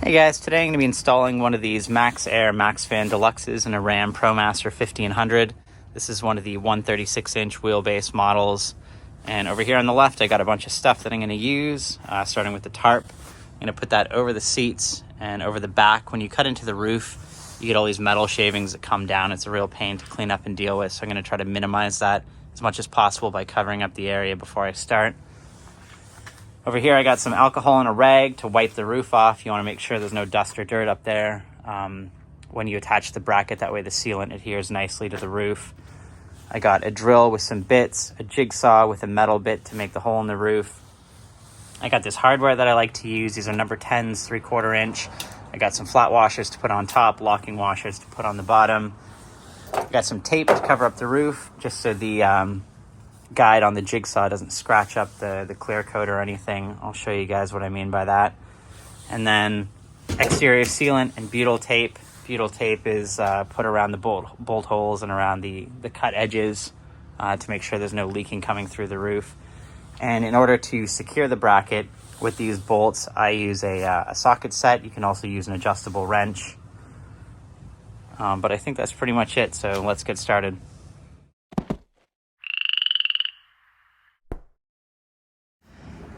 Hey guys, today I'm going to be installing one of these MaxxAir MaxxFan Deluxes in a Ram ProMaster 1500. This is one of the 136-inch wheelbase models. And over here on the left, I got a bunch of stuff that I'm going to use, starting with the tarp. I'm going to put that over the seats and over the back. When you cut into the roof, you get all these metal shavings that come down. It's a real pain to clean up and deal with, so I'm going to try to minimize that as much as possible by covering up the area before I start. Over here, I got some alcohol and a rag to wipe the roof off. You want to make sure there's no dust or dirt up there when you attach the bracket. That way the sealant adheres nicely to the roof. I got a drill with some bits, a jigsaw with a metal bit to make the hole in the roof. I got this hardware that I like to use. These are number 10s, 3/4 inch. I got some flat washers to put on top, locking washers to put on the bottom. I got some tape to cover up the roof, just so the guide on the jigsaw doesn't scratch up the clear coat or anything. I'll show you guys what I mean by that. And then exterior sealant and butyl tape. Butyl tape is put around the bolt holes and around the cut edges to make sure there's no leaking coming through the roof. And in order to secure the bracket with these bolts, I use a socket set. You can also use an adjustable wrench. But I think that's pretty much it, so let's get started.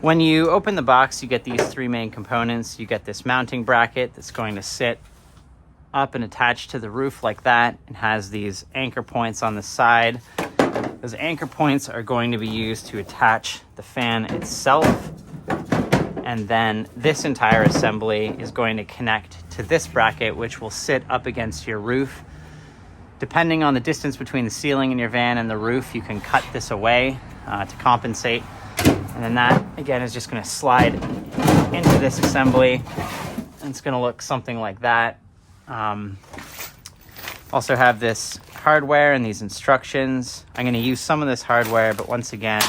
When you open the box, you get these three main components. You get this mounting bracket that's going to sit up and attach to the roof like that. It has these anchor points on the side. Those anchor points are going to be used to attach the fan itself. And then this entire assembly is going to connect to this bracket, which will sit up against your roof. Depending on the distance between the ceiling in your van and the roof, you can cut this away to compensate. And then that, again, is just going to slide into this assembly. And it's going to look something like that. Also have this hardware and these instructions. I'm going to use some of this hardware, but once again,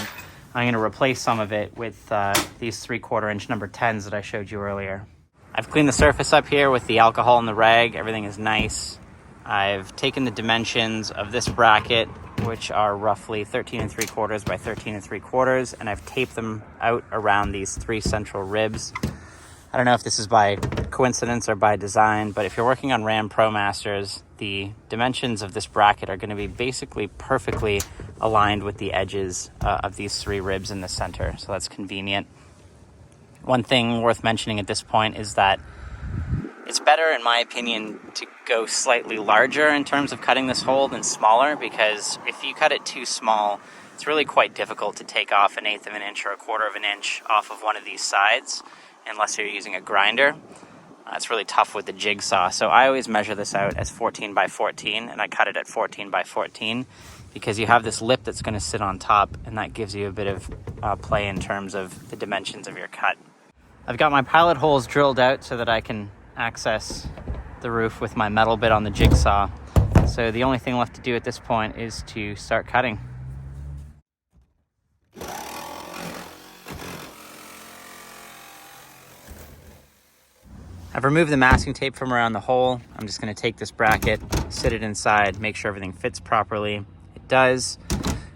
I'm going to replace some of it with these 3/4 inch number 10s that I showed you earlier. I've cleaned the surface up here with the alcohol and the rag. Everything is nice. I've taken the dimensions of this bracket, which are roughly 13 3/4 by 13 3/4, and I've taped them out around these three central ribs. I don't know if this is by coincidence or by design, but if you're working on Ram ProMasters, the dimensions of this bracket are going to be basically perfectly aligned with the edges of these three ribs in the center, so that's convenient. One thing worth mentioning at this point is that it's better, in my opinion, to go slightly larger in terms of cutting this hole than smaller, because if you cut it too small, it's really quite difficult to take off 1/8 of an inch or 1/4 of an inch off of one of these sides, unless you're using a grinder. It's really tough with the jigsaw. So I always measure this out as 14 by 14, and I cut it at 14 by 14, because you have this lip that's going to sit on top, and that gives you a bit of play in terms of the dimensions of your cut. I've got my pilot holes drilled out so that I can access the roof with my metal bit on the jigsaw. So the only thing left to do at this point is to start cutting. I've removed the masking tape from around the hole. I'm just going to take this bracket, sit it inside, make sure everything fits properly. It does.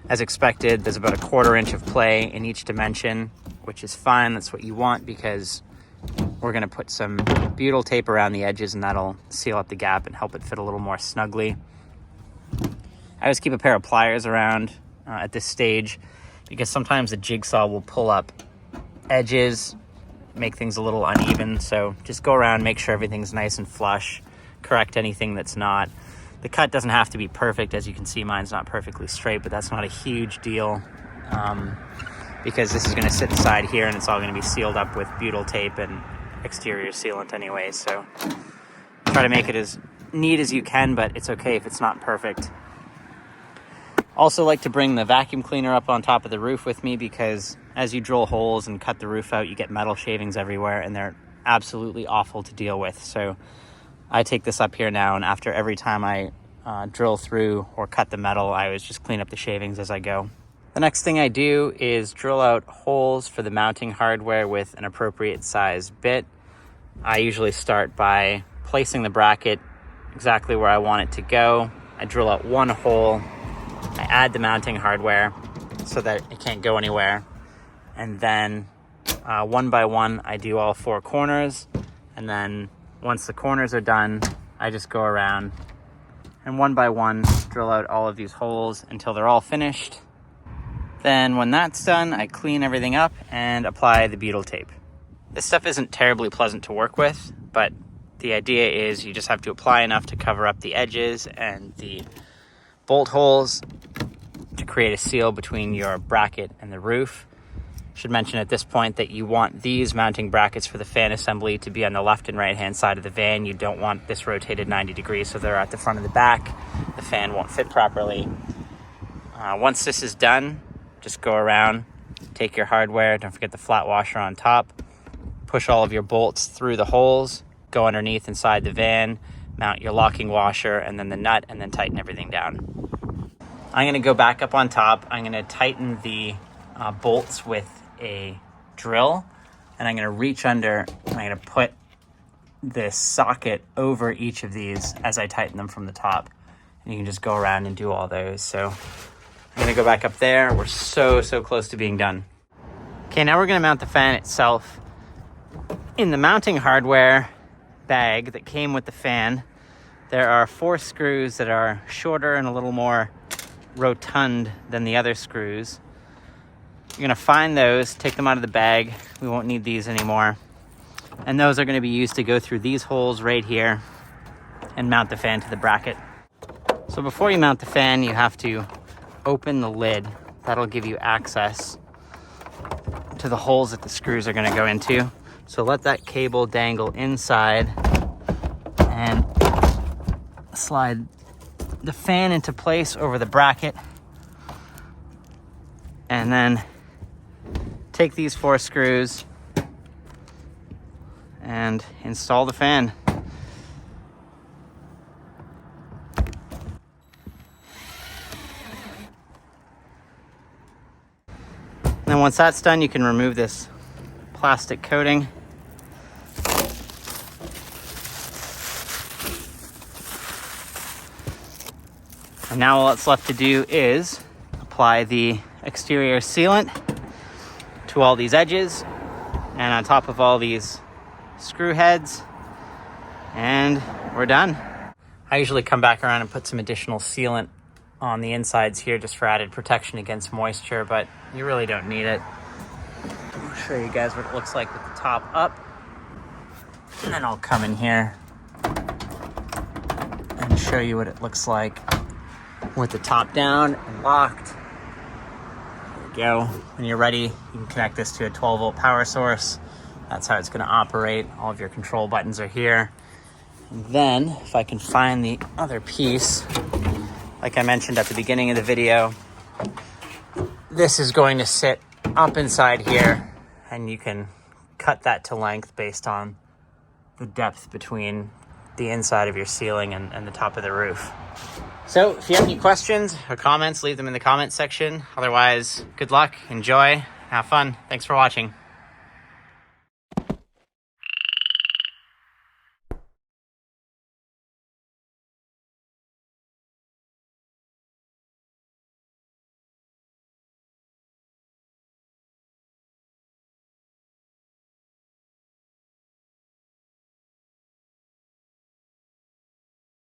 As expected, there's about 1/4 inch of play in each dimension, which is fine. That's what you want, because we're going to put some butyl tape around the edges, and that'll seal up the gap and help it fit a little more snugly. I always keep a pair of pliers around at this stage, because sometimes the jigsaw will pull up edges, make things a little uneven. So just go around, make sure everything's nice and flush, correct anything that's not. The cut doesn't have to be perfect. As you can see, mine's not perfectly straight, but that's not a huge deal. Because this is going to sit inside here, and it's all going to be sealed up with butyl tape and exterior sealant anyway. So try to make it as neat as you can, but it's okay if it's not perfect. Also like to bring the vacuum cleaner up on top of the roof with me, because as you drill holes and cut the roof out, you get metal shavings everywhere, and they're absolutely awful to deal with. So I take this up here now, and after every time I drill through or cut the metal, I always just clean up the shavings as I go. The next thing I do is drill out holes for the mounting hardware with an appropriate size bit. I usually start by placing the bracket exactly where I want it to go. I drill out one hole, I add the mounting hardware so that it can't go anywhere, and then one by one I do all four corners, And then once the corners are done, I just go around and one by one drill out all of these holes until they're all finished. Then when that's done, I clean everything up and apply the butyl tape. This stuff isn't terribly pleasant to work with, but the idea is you just have to apply enough to cover up the edges and the bolt holes to create a seal between your bracket and the roof. Should mention at this point that you want these mounting brackets for the fan assembly to be on the left and right hand side of the van. You don't want this rotated 90 degrees so they're at the front of the back. The fan won't fit properly. Once this is done, just go around, take your hardware, don't forget the flat washer on top, push all of your bolts through the holes, go underneath inside the van, mount your locking washer and then the nut, and then tighten everything down. I'm gonna go back up on top. I'm gonna tighten the bolts with a drill, and I'm gonna reach under, and I'm gonna put this socket over each of these as I tighten them from the top. And you can just go around and do all those. So I'm gonna go back up there. We're so close to being done. Okay, now we're gonna mount the fan itself. In the mounting hardware bag that came with the fan, there are 4 screws that are shorter and a little more rotund than the other screws. You're gonna find those, take them out of the bag. We won't need these anymore. And those are gonna be used to go through these holes right here and mount the fan to the bracket. So before you mount the fan, you have to open the lid. That'll give you access to the holes that the screws are gonna go into. So let that cable dangle inside and slide the fan into place over the bracket. And then take these 4 screws and install the fan. And then once that's done, you can remove this plastic coating. And now all that's left to do is apply the exterior sealant to all these edges and on top of all these screw heads, and we're done. I usually come back around and put some additional sealant on the insides here just for added protection against moisture, but you really don't need it. I'll show you guys what it looks like with the top up, and then I'll come in here and show you what it looks like with the top down and locked. Go. When you're ready, you can connect this to a 12-volt power source. That's how it's going to operate. All of your control buttons are here. And then, if I can find the other piece, like I mentioned at the beginning of the video, this is going to sit up inside here, and you can cut that to length based on the depth between the inside of your ceiling and the top of the roof. So if you have any questions or comments, leave them in the comments section. Otherwise, good luck, enjoy, have fun. Thanks for watching.